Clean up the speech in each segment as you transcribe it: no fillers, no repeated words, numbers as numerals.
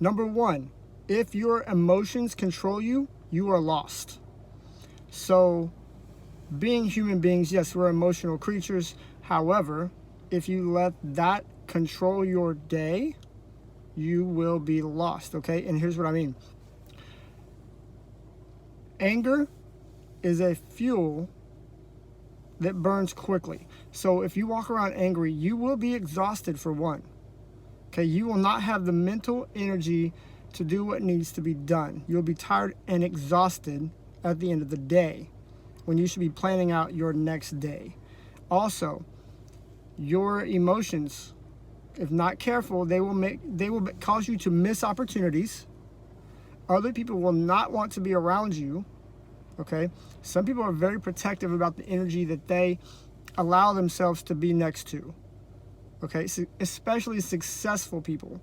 Number one, if your emotions control you, you are lost. So, being human beings, yes, we're emotional creatures. However, if you let that control your day, you will be lost, okay? And here's what I mean. Anger is a fuel that burns quickly. So if you walk around angry, you will be exhausted for one. Okay, you will not have the mental energy to do what needs to be done. You'll be tired and exhausted at the end of the day when you should be planning out your next day. Also, your emotions, if not careful, they will cause you to miss opportunities. Other people will not want to be around you. Okay, some people are very protective about the energy that they allow themselves to be next to. Okay, so especially successful people.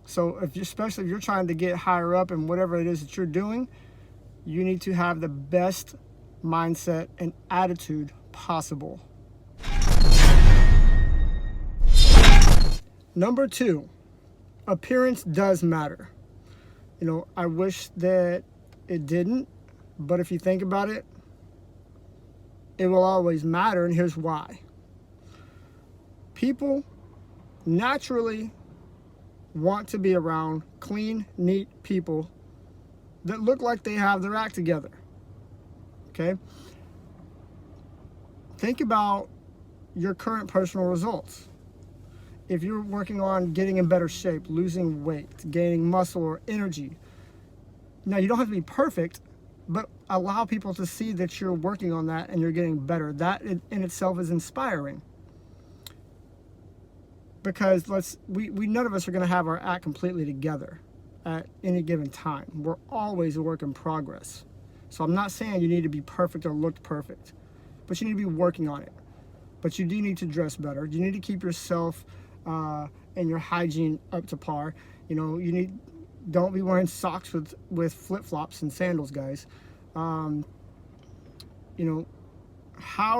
So especially if you're trying to get higher up in whatever it is that you're doing, you need to have the best mindset and attitude possible. Number two, appearance does matter. I wish that it didn't, but if you think about it, it will always matter, and here's why. People naturally want to be around clean, neat people that look like they have their act together. Okay? Think about your current personal results. If you're working on getting in better shape, losing weight, gaining muscle or energy, now you don't have to be perfect, but allow people to see that you're working on that and you're getting better. That in itself is inspiring. Because we none of us are going to have our act completely together at any given time. We're always a work in progress. So I'm not saying you need to be perfect or look perfect, but you need to be working on it. But you do need to dress better. You need to keep yourself and your hygiene up to par. Don't be wearing socks with flip-flops and sandals, guys. How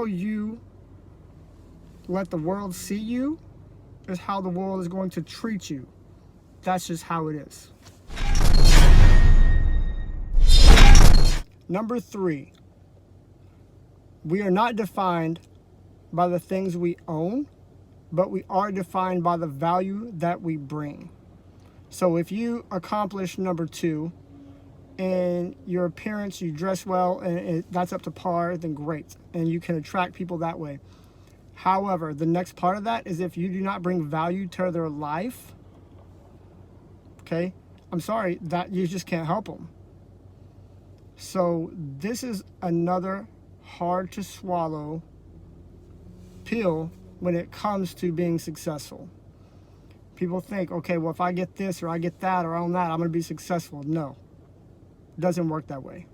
you let the world see you is how the world is going to treat you. That's just how it is. Number three, we are not defined by the things we own, but we are defined by the value that we bring. So if you accomplish number two, and your appearance, you dress well, and that's up to par, then great. And you can attract people that way. However, the next part of that is if you do not bring value to their life, okay, I'm sorry, that you just can't help them. So this is another hard to swallow pill when it comes to being successful. People think, okay, well, if I get this or I get that or own that, I'm going to be successful. No. It doesn't work that way.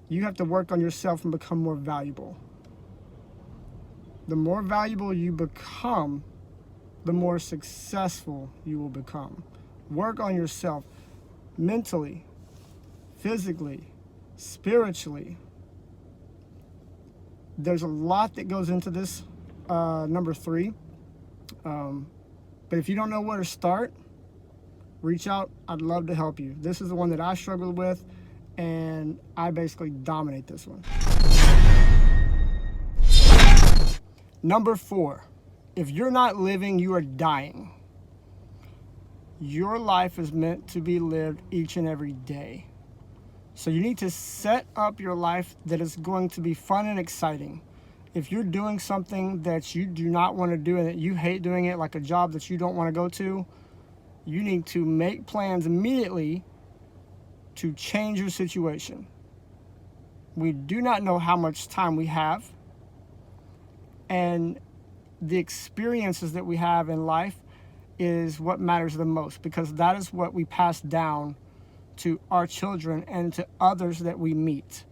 You have to work on yourself and become more valuable. The more valuable you become, the more successful you will become. Work on yourself mentally, physically, spiritually. There's a lot that goes into this number three. But if you don't know where to start, reach out. I'd love to help you. This is the one that I struggled with, and I basically dominate this one. Number four, if you're not living, you are dying. Your life is meant to be lived each and every day. So you need to set up your life that is going to be fun and exciting. If you're doing something that you do not want to do and that you hate doing it, like a job that you don't want to go to, you need to make plans immediately to change your situation. We do not know how much time we have, and the experiences that we have in life is what matters the most, because that is what we pass down to our children and to others that we meet.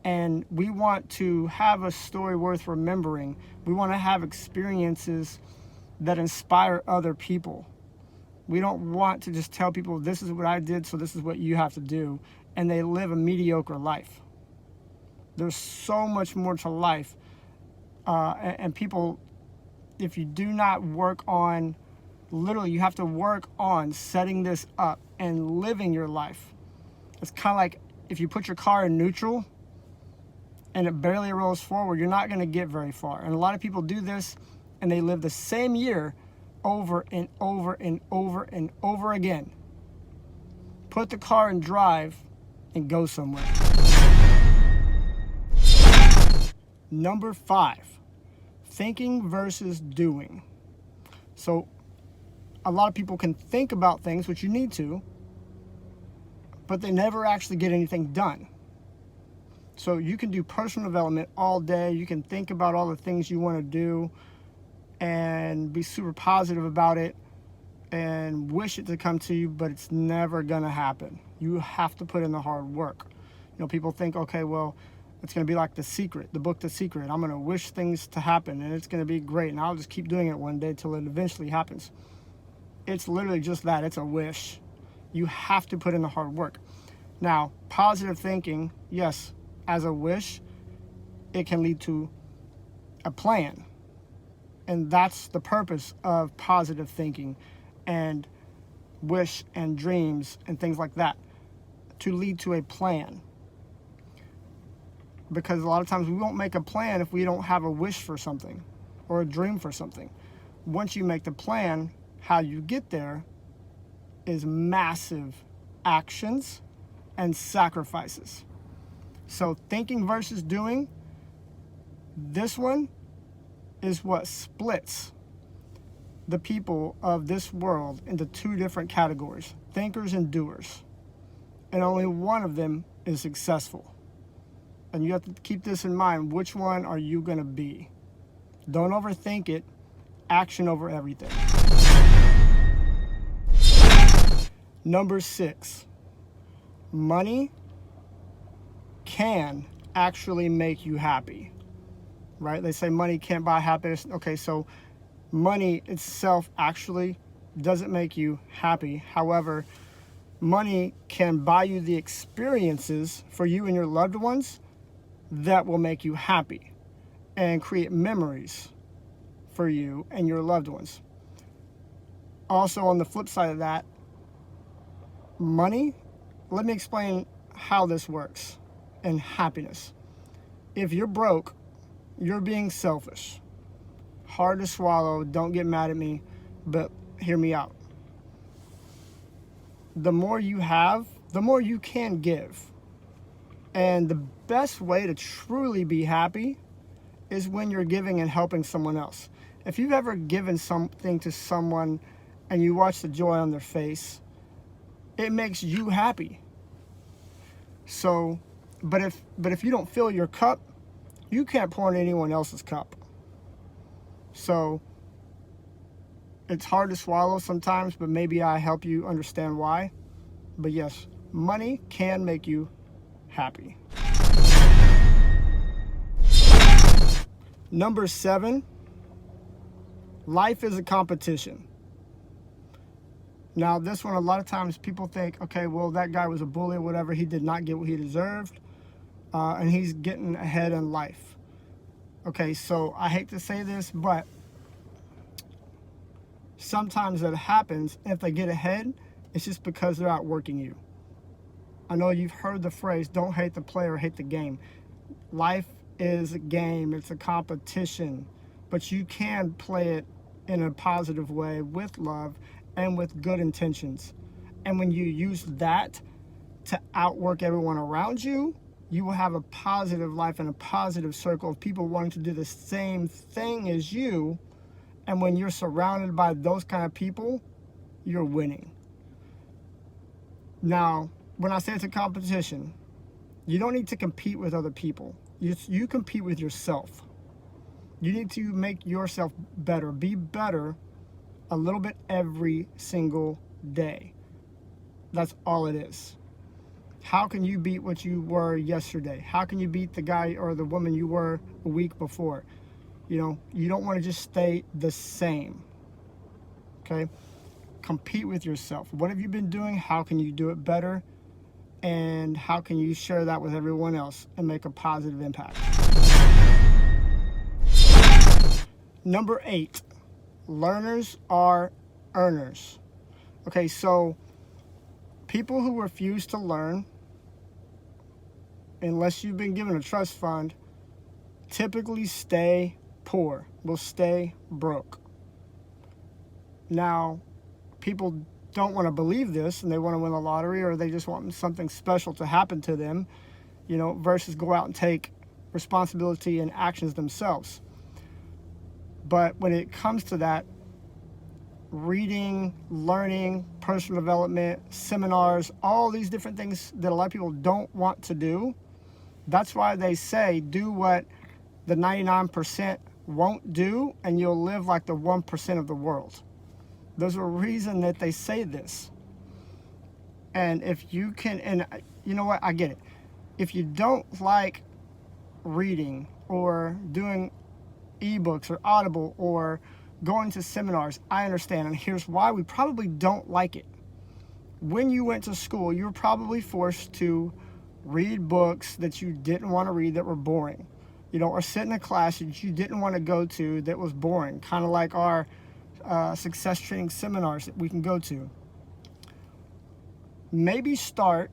And we want to have a story worth remembering. We want to have experiences that inspire other people. We don't want to just tell people, this is what I did, so this is what you have to do, and they live a mediocre life. There's so much more to life. And people, if you do not work on Literally, you have to work on setting this up and living your life. It's kind of like if you put your car in neutral and it barely rolls forward, you're not going to get very far. And a lot of people do this and they live the same year over and over and over and over again. Put the car in drive and go somewhere. Number 5, thinking versus doing. So a lot of people can think about things, which you need to, but they never actually get anything done. So you can do personal development all day. You can think about all the things you want to do and be super positive about it and wish it to come to you, but it's never going to happen. You have to put in the hard work. You know, people think, okay, well, it's going to be like The Secret, the book The Secret. I'm going to wish things to happen and it's going to be great. And I'll just keep doing it one day till it eventually happens. It's literally just that. It's a wish. You have to put in the hard work. Now, positive thinking, yes, as a wish, it can lead to a plan. And that's the purpose of positive thinking and wish and dreams and things like that, to lead to a plan. Because a lot of times we won't make a plan if we don't have a wish for something or a dream for something. Once you make the plan, how you get there is massive actions and sacrifices. So thinking versus doing, this one is what splits the people of this world into 2 different categories, thinkers and doers. And only one of them is successful. And you have to keep this in mind. Which one are you going to be? Don't overthink it. Action over everything. Number 6, money can actually make you happy, right? They say money can't buy happiness. Okay, so money itself actually doesn't make you happy. However, money can buy you the experiences for you and your loved ones that will make you happy and create memories for you and your loved ones. Also, on the flip side of that, money, let me explain how this works, and happiness. If you're broke, you're being selfish. Hard to swallow, don't get mad at me, but hear me out. The more you have, the more you can give. And the best way to truly be happy is when you're giving and helping someone else. If you've ever given something to someone and you watch the joy on their face, it makes you happy. So, but if you don't fill your cup, you can't pour in anyone else's cup. So it's hard to swallow sometimes, but maybe I help you understand why. But yes, money can make you happy. Number 7, life is a competition. Now, this one, a lot of times people think, okay, well, that guy was a bully or whatever. He did not get what he deserved, and he's getting ahead in life. Okay, so I hate to say this, but sometimes that happens. If they get ahead, it's just because they're outworking you. I know you've heard the phrase, don't hate the player, hate the game. Life is a game. It's a competition. But you can play it in a positive way with love and with good intentions. And when you use that to outwork everyone around you, you will have a positive life and a positive circle of people wanting to do the same thing as you. And when you're surrounded by those kind of people, you're winning. Now, when I say it's a competition, you don't need to compete with other people. You compete with yourself. You need to make yourself better. Be better a little bit every single day. That's all it is. How can you beat what you were yesterday? How can you beat the guy or the woman you were a week before? You know, you don't want to just stay the same. Okay? Compete with yourself. What have you been doing? How can you do it better? And how can you share that with everyone else and make a positive impact? Number 8, learners are earners. Okay, so people who refuse to learn, unless you've been given a trust fund, typically stay poor, will stay broke. Now, people don't want to believe this and they want to win the lottery, or they just want something special to happen to them, versus go out and take responsibility and actions themselves. But when it comes to that, reading, learning, personal development, seminars, all these different things that a lot of people don't want to do, that's why they say do what the 99% won't do, and you'll live like the 1% of the world. There's a reason that they say this. And if you can, and you know what, I get it. If you don't like reading or doing ebooks or Audible or going to seminars, I understand. And here's why we probably don't like it. When you went to school, you were probably forced to read books that you didn't want to read, that were boring, or sit in a class that you didn't want to go to that was boring, kind of like our success training seminars that we can go to. Maybe start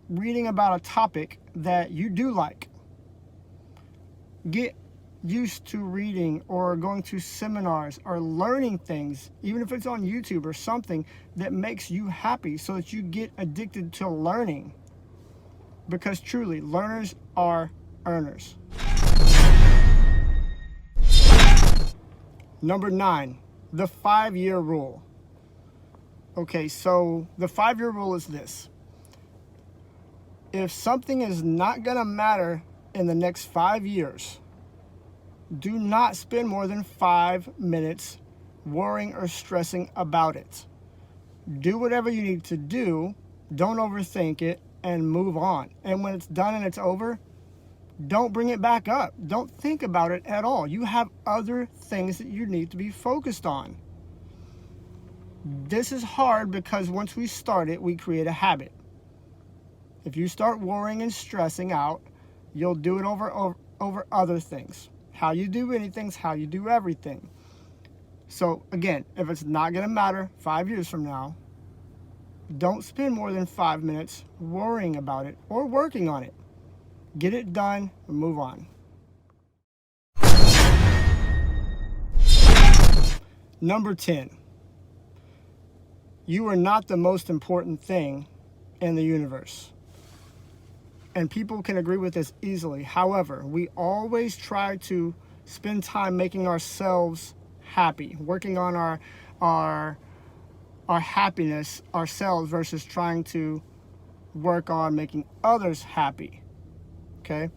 reading about a topic that you do like. Get used to reading or going to seminars or learning things, even if it's on YouTube or something that makes you happy, so that you get addicted to learning. Because truly, learners are earners. Number 9, the 5-year rule. Okay, so the 5-year rule is this. If something is not going to matter in the next 5 years, do not spend more than 5 minutes worrying or stressing about it. Do whatever you need to do. Don't overthink it and move on. And when it's done and it's over, don't bring it back up. Don't think about it at all. You have other things that you need to be focused on. This is hard because once we start it, we create a habit. If you start worrying and stressing out, you'll do it over other things. How you do anything's how you do everything. So again, if it's not going to matter 5 years from now, don't spend more than 5 minutes worrying about it or working on it. Get it done and move on. Number 10. You are not the most important thing in the universe. And people can agree with this easily. However, we always try to spend time making ourselves happy, working on our happiness ourselves versus trying to work on making others happy. Okay?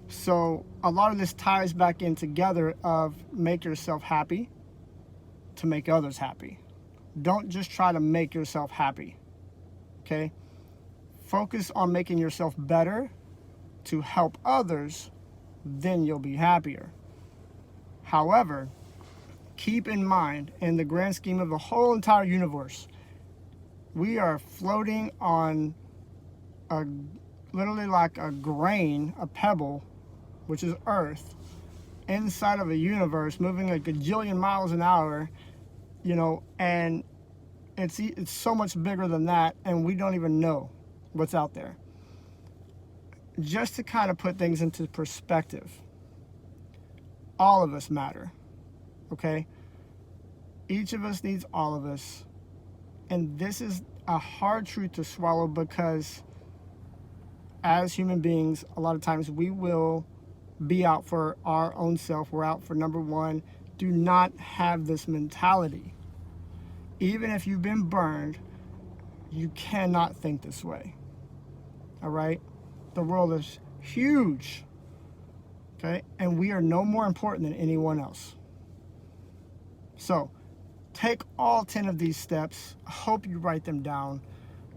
So a lot of this ties back in together of make yourself happy to make others happy. Don't just try to make yourself happy. Okay? Focus on making yourself better to help others, then you'll be happier. However, keep in mind, in the grand scheme of the whole entire universe, we are floating on literally like a grain, a pebble, which is Earth, inside of a universe moving a gajillion miles an hour, and it's so much bigger than that, and we don't even know what's out there. Just to kind of put things into perspective, all of us matter, okay? Each of us needs all of us. And this is a hard truth to swallow because as human beings, a lot of times we will be out for our own self. We're out for number one. Do not have this mentality. Even if you've been burned, you cannot think this way. All right? The world is huge. Okay? And we are no more important than anyone else. So, take all 10 of these steps. I hope you write them down.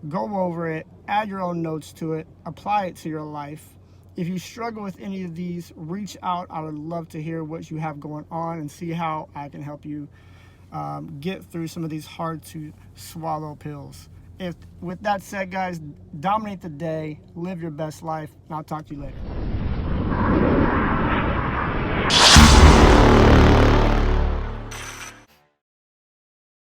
Go over it. Add your own notes to it. Apply it to your life. If you struggle with any of these, reach out. I would love to hear what you have going on and see how I can help you get through some of these hard to swallow pills. With that said, guys, dominate the day, live your best life, and I'll talk to you later.